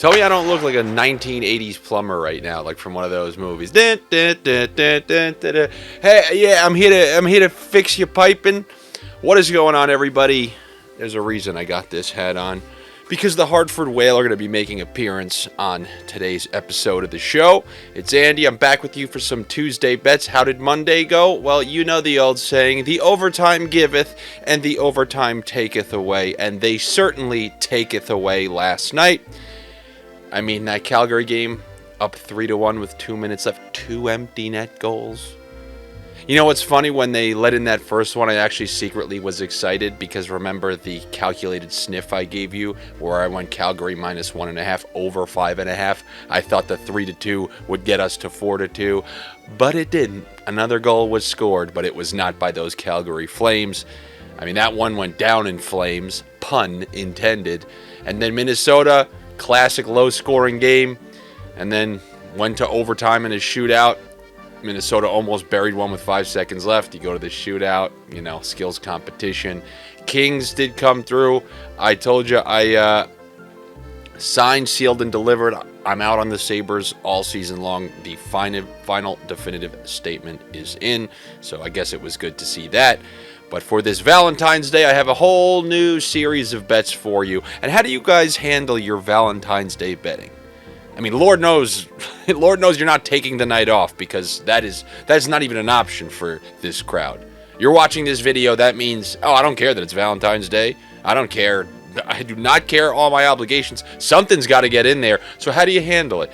Tell me I don't look like a 1980s plumber right now, like from one of those movies. Hey, yeah, I'm here to fix your piping. What is going on, everybody? There's a reason I got this hat on. Because the Hartford Whale are going to be making an appearance on today's episode of the show. It's Andy. I'm back with you for some Tuesday bets. How did Monday go? Well, you know the old saying, the overtime giveth and the overtime taketh away. And they certainly taketh away last night. I mean, that Calgary game, up 3-1 with 2 minutes left. 2 empty net goals. You know what's funny? When they let in that first one, I actually secretly was excited because remember the calculated sniff I gave you where I went Calgary minus 1.5 over 5.5. I thought the 3-2 would get us to 4-2, but it didn't. Another goal was scored, but it was not by those Calgary Flames. I mean, that one went down in flames, pun intended. And then Minnesota, classic low-scoring game, and then went to overtime in a shootout. Minnesota almost buried one with 5 seconds left. You go to the shootout, skills competition. Kings did come through. I told you I signed, sealed, and delivered. I'm out on the Sabres all season long. The final definitive statement is in, so I guess it was good to see that. But for this Valentine's Day, I have a whole new series of bets for you. And how do you guys handle your Valentine's Day betting? I mean, Lord knows you're not taking the night off because that's not even an option for this crowd. You're watching this video, that means, I don't care that it's Valentine's Day. I don't care. I do not care all my obligations. Something's got to get in there. So how do you handle it?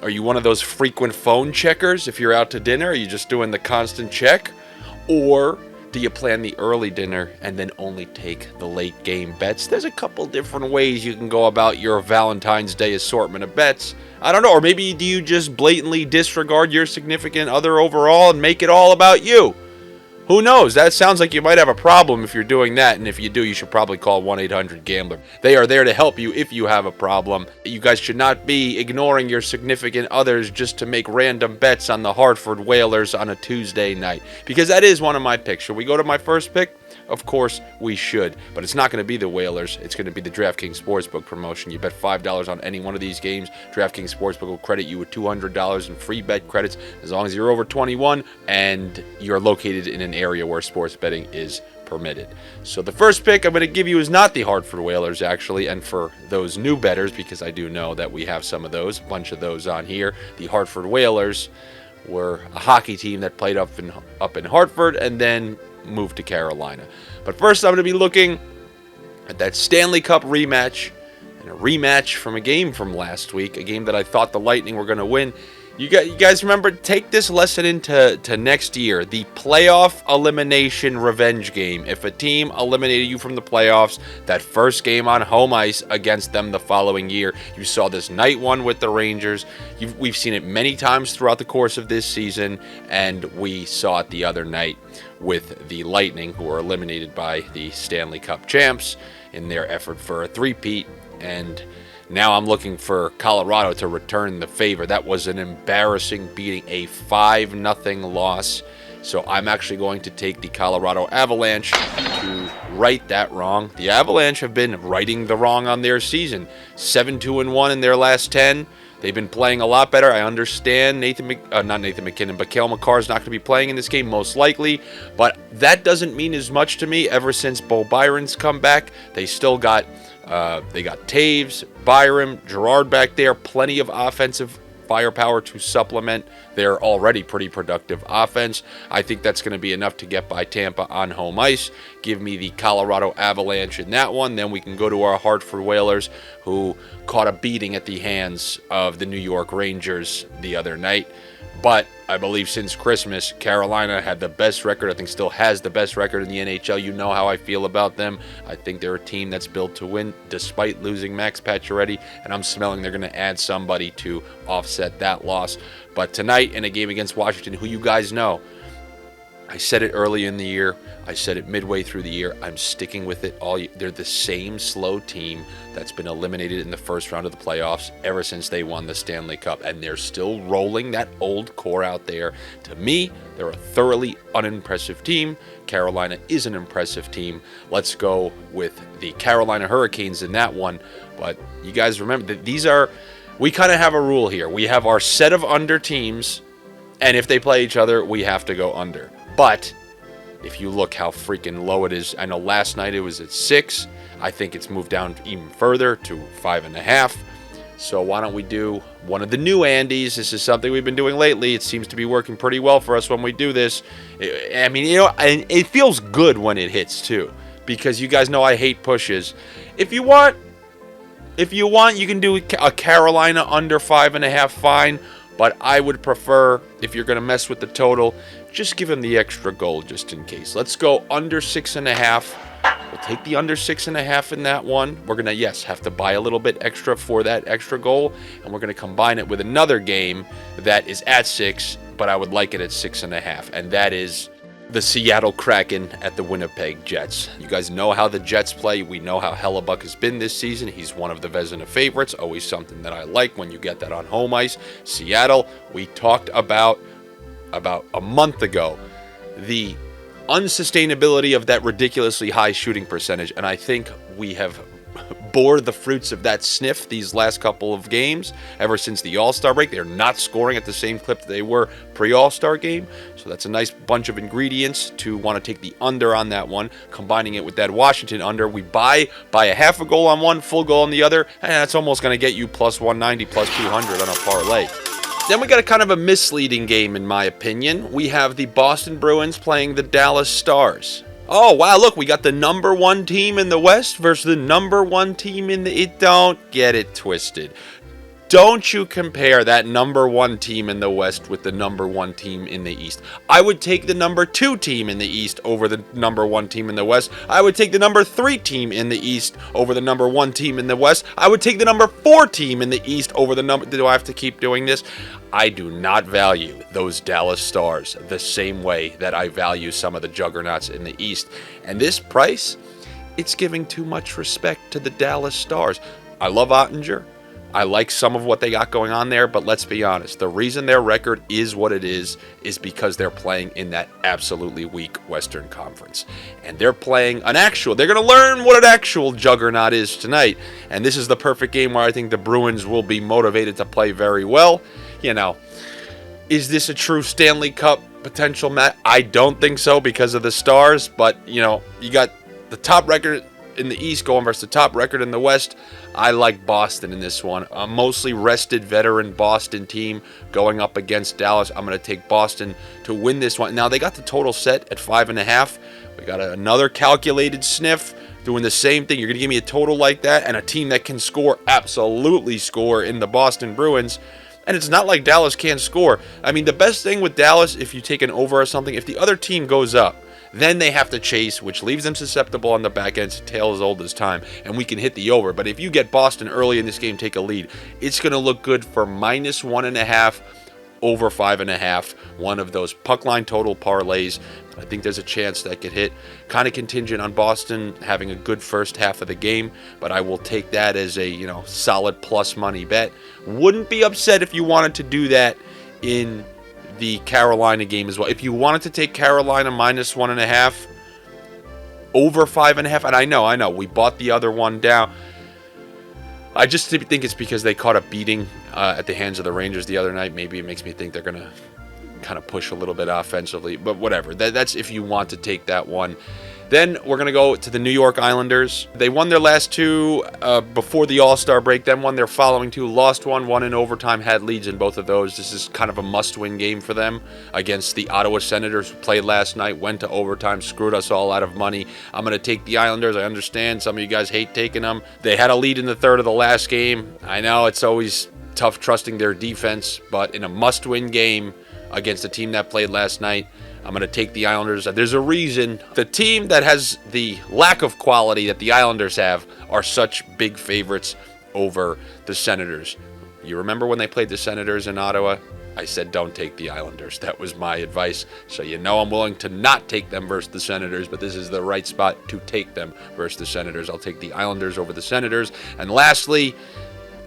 Are you one of those frequent phone checkers if you're out to dinner? Are you just doing the constant check? Or do you plan the early dinner and then only take the late game bets? There's a couple different ways you can go about your Valentine's Day assortment of bets. I don't know, or maybe do you just blatantly disregard your significant other overall and make it all about you? Who knows? That sounds like you might have a problem if you're doing that, and if you do, you should probably call 1-800-GAMBLER. They are there to help you if you have a problem. You guys should not be ignoring your significant others just to make random bets on the Hartford Whalers on a Tuesday night, because that is one of my picks. Should we go to my first pick? Of course we should, but it's not going to be the Whalers. It's going to be the DraftKings Sportsbook promotion. You bet $5 on any one of these games. DraftKings Sportsbook will credit you with $200 in free bet credits as long as you're over 21 and you're located in an area where sports betting is permitted. So the first pick I'm going to give you is not the Hartford Whalers, actually, and for those new bettors, because I do know that we have some of those, a bunch of those on here, the Hartford Whalers were a hockey team that played up in Hartford and then moved to Carolina. But first I'm going to be looking at that Stanley Cup rematch, and a rematch from a game from last week, a game that I thought the Lightning were going to win. You guys remember, take this lesson into next year, the playoff elimination revenge game. If a team eliminated you from the playoffs, that first game on home ice against them the following year, you saw this night one with the Rangers. We've seen it many times throughout the course of this season, and we saw it the other night with the Lightning, who were eliminated by the Stanley Cup champs in their effort for a three-peat. And now I'm looking for Colorado to return the favor. That was an embarrassing beating, a 5-0 loss. So I'm actually going to take the Colorado Avalanche to right that wrong. The Avalanche have been righting the wrong on their season. 7-2-1 in their last 10. They've been playing a lot better. I understand not Nathan McKinnon, but Cale Makar's not going to be playing in this game, most likely. But that doesn't mean as much to me. Ever since Bo Byron's come back, they still got Taves, Byram, Gerard back there. Plenty of offensive firepower to supplement their already pretty productive offense. I think that's going to be enough to get by Tampa on home ice. Give me the Colorado Avalanche in that one. Then we can go to our Hartford Whalers, who caught a beating at the hands of the New York Rangers the other night. But I believe since Christmas, Carolina had the best record. I think still has the best record in the NHL. You know how I feel about them. I think they're a team that's built to win despite losing Max Pacioretty, and I'm smelling they're going to add somebody to offset that loss. But tonight in a game against Washington, who you guys know, I said it early in the year. I said it midway through the year. I'm sticking with it all year. They're the same slow team that's been eliminated in the first round of the playoffs ever since they won the Stanley Cup, and they're still rolling that old core out there. To me, they're a thoroughly unimpressive team. Carolina is an impressive team. Let's go with the Carolina Hurricanes in that one. But you guys remember that we kind of have a rule here. We have our set of under teams, and if they play each other, we have to go under. But if you look how freaking low it is, I know last night it was at 6. I think it's moved down even further to 5.5. So why don't we do one of the new Andys? This is something we've been doing lately. It seems to be working pretty well for us when we do this. I mean, and it feels good when it hits too, because you guys know I hate pushes. If you want, you can do a Carolina under 5.5, fine. But I would prefer, if you're going to mess with the total, just give him the extra goal just in case. Let's go under 6.5. We'll take the under 6.5 in that one. We're going to, yes, have to buy a little bit extra for that extra goal. And we're going to combine it with another game that is at 6, but I would like it at 6.5. And that is the Seattle Kraken at the Winnipeg Jets. You guys know how the Jets play. We know how Hellebuck has been this season. He's one of the Vezina favorites. Always something that I like when you get that on home ice. Seattle, we talked about a month ago, the unsustainability of that ridiculously high shooting percentage. And I think we have bore the fruits of that sniff these last couple of games. Ever since the All-Star break, they're not scoring at the same clip that they were pre-All-Star game. So that's a nice bunch of ingredients to want to take the under on that one. Combining it with that Washington under, we buy a half a goal on one, full goal on the other, and that's almost going to get you plus 190, plus 200 on a parlay. Then we got a kind of a misleading game, in my opinion. We have the Boston Bruins playing the Dallas Stars. Oh, wow, look, we got the number 1 team in the West versus the number 1 team in the... Don't get it twisted. Don't you compare that number 1 team in the West with the number 1 team in the East. I would take the number 2 team in the East over the number 1 team in the West. I would take the number 3 team in the East over the number 1 team in the West. I would take the number 4 team in the East over the number... Do I have to keep doing this? I do not value those Dallas Stars the same way that I value some of the juggernauts in the East. And this price, it's giving too much respect to the Dallas Stars. I love Ottinger. I like some of what they got going on there, but let's be honest. The reason their record is what it is because they're playing in that absolutely weak Western Conference. And they're playing they're going to learn what an actual juggernaut is tonight. And this is the perfect game where I think the Bruins will be motivated to play very well. You know, is this a true Stanley Cup potential match? I don't think so because of the Stars, but, you know, you got the top record in the East going versus the top record in the West. I like Boston in this one. A mostly rested veteran Boston team going up against Dallas. I'm going to take Boston to win this one. Now, they got the total set at 5.5. We got another calculated sniff doing the same thing. You're going to give me a total like that and a team that can score, absolutely score, in the Boston Bruins. And it's not like Dallas can't score. I mean, the best thing with Dallas, if you take an over or something, if the other team goes up, then they have to chase, which leaves them susceptible on the back end to tail as old as time, and we can hit the over. But if you get Boston early in this game, take a lead, it's going to look good for minus 1.5, over 5.5, one of those puck line total parlays. I think there's a chance that could hit. Kind of contingent on Boston having a good first half of the game, but I will take that as a solid plus money bet. Wouldn't be upset if you wanted to do that in the Carolina game as well. If you wanted to take Carolina minus 1.5, over 5.5, and I know, we bought the other one down. I just think it's because they caught a beating at the hands of the Rangers the other night. Maybe it makes me think they're going to kind of push a little bit offensively, but whatever. That's if you want to take that one. Then we're going to go to the New York Islanders. They won their last 2 before the All-Star break, then won their following 2, lost one in overtime, had leads in both of those. This is kind of a must-win game for them against the Ottawa Senators, who played last night, went to overtime, screwed us all out of money. I'm going to take the Islanders. I understand some of you guys hate taking them. They had a lead in the third of the last game. I know it's always tough trusting their defense, but in a must-win game against a team that played last night, I'm going to take the Islanders. There's a reason the team that has the lack of quality that the Islanders have are such big favorites over the Senators. You remember when they played the Senators in Ottawa? I said don't take the Islanders. That was my advice. So I'm willing to not take them versus the Senators, but this is the right spot to take them versus the Senators. I'll take the Islanders over the Senators. And lastly,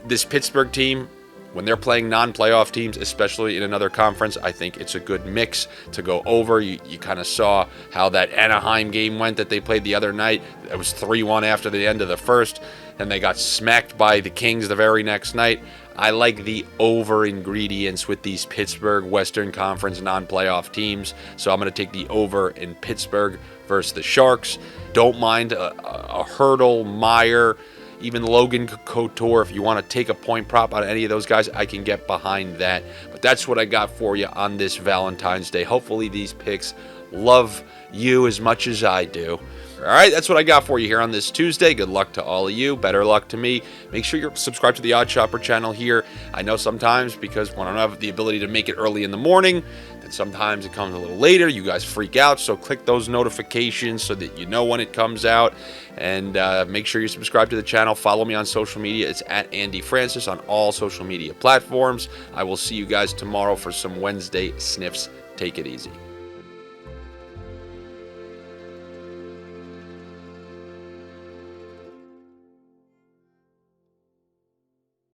this Pittsburgh team, when they're playing non-playoff teams, especially in another conference, I think it's a good mix to go over. You kind of saw how that Anaheim game went that they played the other night. It was 3-1 after the end of the first, and they got smacked by the Kings the very next night. I like the over ingredients with these Pittsburgh Western Conference non-playoff teams, so I'm going to take the over in Pittsburgh versus the Sharks. Don't mind a Hurdle, Meyer, even Logan Couture. If you want to take a point prop on any of those guys, I can get behind that. But that's what I got for you on this Valentine's Day. Hopefully these picks love you as much as I do. All right, that's what I got for you here on this Tuesday. Good luck to all of you. Better luck to me. Make sure you're subscribed to the OddsShopper channel here. I know sometimes, because when I don't have the ability to make it early in the morning, that sometimes it comes a little later. You guys freak out, so click those notifications so that you know when it comes out. And make sure you subscribe to the channel. Follow me on social media. It's at Andy Francis on all social media platforms. I will see you guys tomorrow for some Wednesday Sniffs. Take it easy.